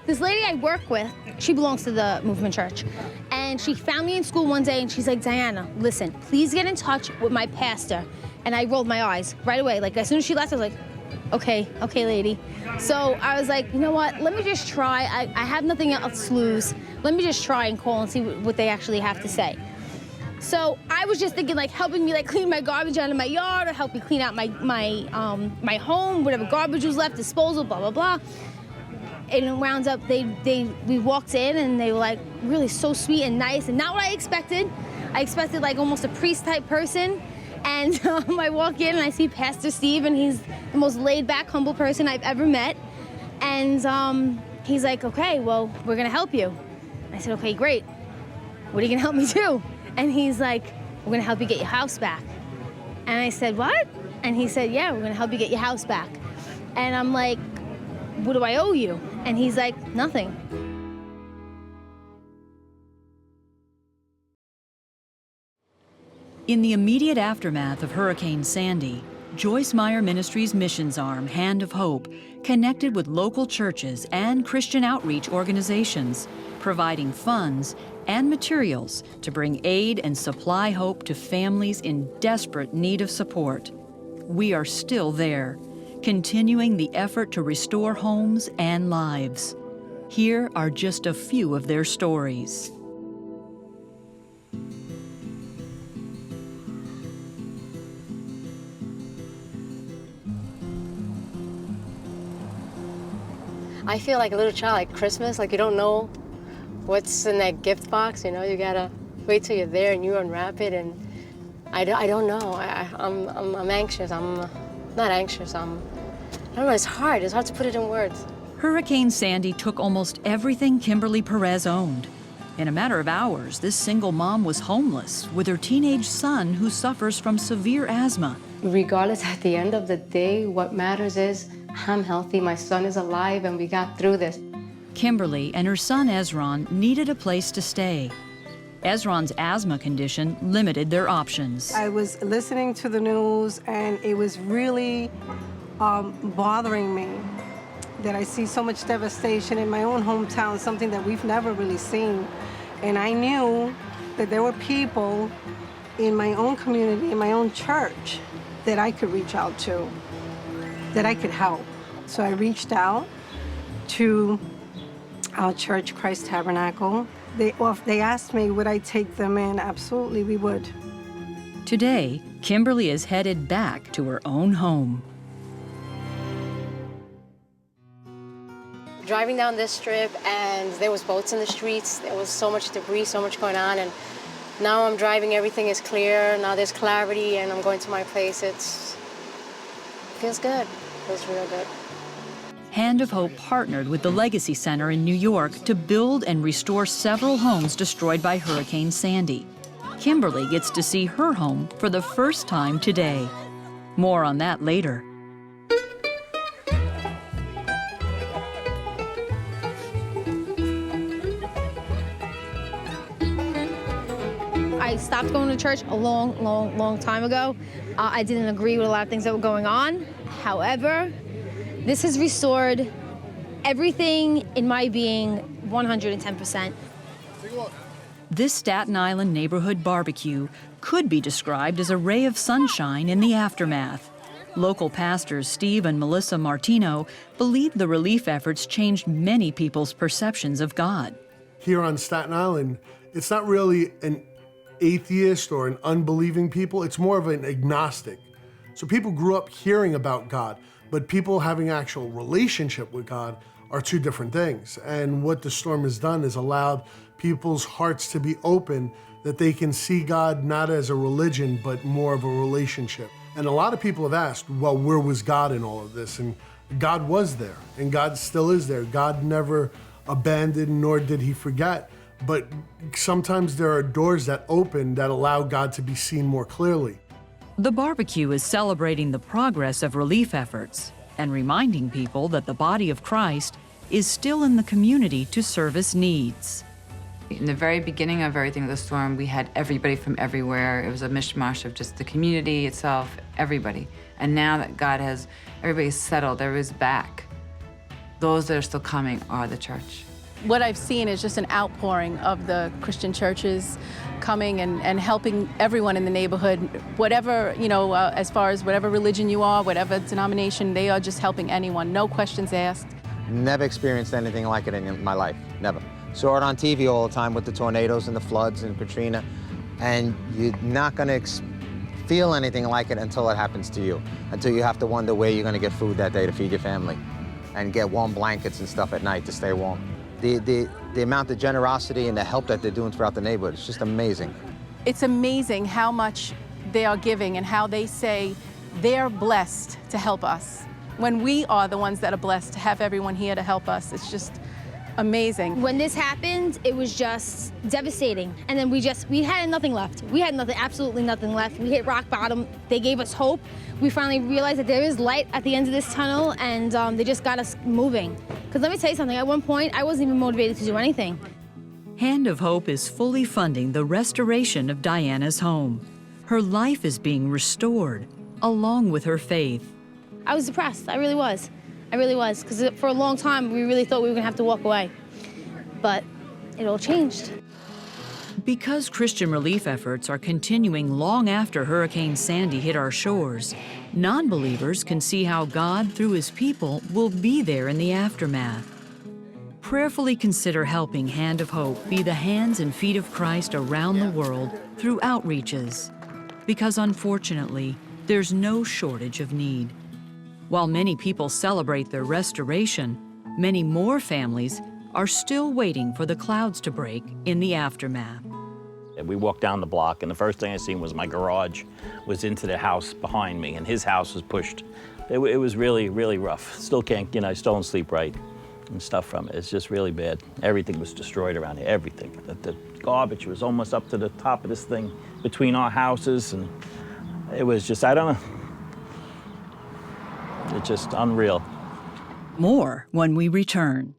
This lady I work with, she belongs to the Movement Church. And she found me in school one day and she's like, Diana, listen, please get in touch with my pastor. And I rolled my eyes right away. Like, as soon as she left, I was like, okay, lady. So I was like, you know what, let me just try. I have nothing else to lose. Let me just try and call and see what they actually have to say. So I was just thinking, like, helping me, like, clean my garbage out of my yard or help me clean out my home, whatever garbage was left, disposal, blah, blah, blah. And it wound up, we walked in and they were, like, really so sweet and nice and not what I expected. I expected, like, almost a priest-type person. And I walk in and I see Pastor Steve, and he's the most laid-back, humble person I've ever met. And he's like, okay, well, we're gonna help you. I said, okay, great. What are you gonna help me do? And he's like, we're gonna help you get your house back. And I said, what? And he said, yeah, we're gonna help you get your house back. And I'm like, what do I owe you? And he's like, nothing. In the immediate aftermath of Hurricane Sandy, Joyce Meyer Ministries' missions arm, Hand of Hope, connected with local churches and Christian outreach organizations, providing funds and materials to bring aid and supply hope to families in desperate need of support. We are still there, continuing the effort to restore homes and lives. Here are just a few of their stories. I feel like a little child at Christmas, like you don't know what's in that gift box, you know, you gotta wait till you're there and you unwrap it, and I don't know, I'm anxious, I'm not anxious, I don't know, it's hard to put it in words. Hurricane Sandy took almost everything Kimberly Perez owned. In a matter of hours, this single mom was homeless with her teenage son who suffers from severe asthma. Regardless, at the end of the day, what matters is I'm healthy, my son is alive, and we got through this. Kimberly and her son Ezron needed a place to stay. Ezron's asthma condition limited their options. I was listening to the news, and it was really bothering me that I see so much devastation in my own hometown, something that we've never really seen. And I knew that there were people in my own community, in my own church, that I could reach out to, that I could help. So I reached out to our church, Christ Tabernacle. They asked me, would I take them in? Absolutely, we would. Today, Kimberly is headed back to her own home. Driving down this strip, and there was boats in the streets. There was so much debris, so much going on, and now I'm driving, everything is clear. Now there's clarity, and I'm going to my place. It feels good. It feels real good. Hand of Hope partnered with the Legacy Center in New York to build and restore several homes destroyed by Hurricane Sandy. Kimberly gets to see her home for the first time today. More on that later. I stopped going to church a long time ago. I didn't agree with a lot of things that were going on. However, this has restored everything in my being 110%. This Staten Island neighborhood barbecue could be described as a ray of sunshine in the aftermath. Local pastors Steve and Melissa Martino believe the relief efforts changed many people's perceptions of God. Here on Staten Island, it's not really an atheist or an unbelieving people, it's more of an agnostic. So people grew up hearing about God, but people having actual relationship with God are two different things. And what the storm has done is allowed people's hearts to be open, that they can see God not as a religion, but more of a relationship. And a lot of people have asked, well, where was God in all of this? And God was there, and God still is there. God never abandoned, nor did he forget. But sometimes there are doors that open that allow God to be seen more clearly. The barbecue is celebrating the progress of relief efforts and reminding people that the body of Christ is still in the community to service needs. In the very beginning of everything of the storm, we had everybody from everywhere. It was a mishmash of just the community itself, everybody. And now that God has, everybody's settled, everybody's back. those that are still coming are the church. What I've seen is just an outpouring of the Christian churches coming and helping everyone in the neighborhood, whatever, as far as whatever religion you are, whatever denomination, they are just helping anyone, no questions asked. Never experienced anything like it in my life, never. Saw it on TV all the time with the tornadoes and the floods and Katrina, and you're not gonna feel anything like it until it happens to you, until you have to wonder where you're gonna get food that day to feed your family and get warm blankets and stuff at night to stay warm. The amount of generosity and the help that they're doing throughout the neighborhood, it's just amazing. It's amazing how much they are giving and how they say they're blessed to help us, when we are the ones that are blessed to have everyone here to help us. It's just amazing. When this happened, it was just devastating. And then we had nothing left. We had nothing, absolutely nothing left. We hit rock bottom. They gave us hope. We finally realized that there is light at the end of this tunnel, and they just got us moving. Because let me tell you something, at one point, I wasn't even motivated to do anything. Hand of Hope is fully funding the restoration of Diana's home. Her life is being restored, along with her faith. I was depressed, I really was. Because for a long time, we really thought we were gonna have to walk away. But it all changed. Because Christian relief efforts are continuing long after Hurricane Sandy hit our shores, non-believers can see how God, through His people, will be there in the aftermath. Prayerfully consider helping Hand of Hope be the hands and feet of Christ around the world through outreaches. Because unfortunately, there's no shortage of need. While many people celebrate their restoration, many more families are still waiting for the clouds to break in the aftermath. We walked down the block, and the first thing I seen was my garage was into the house behind me, and his house was pushed. It was really, really rough. Still can't, I still don't sleep right and stuff from it. It's just really bad. Everything was destroyed around here, everything. The garbage was almost up to the top of this thing between our houses, and it was just, I don't know. It's just unreal. More when we return.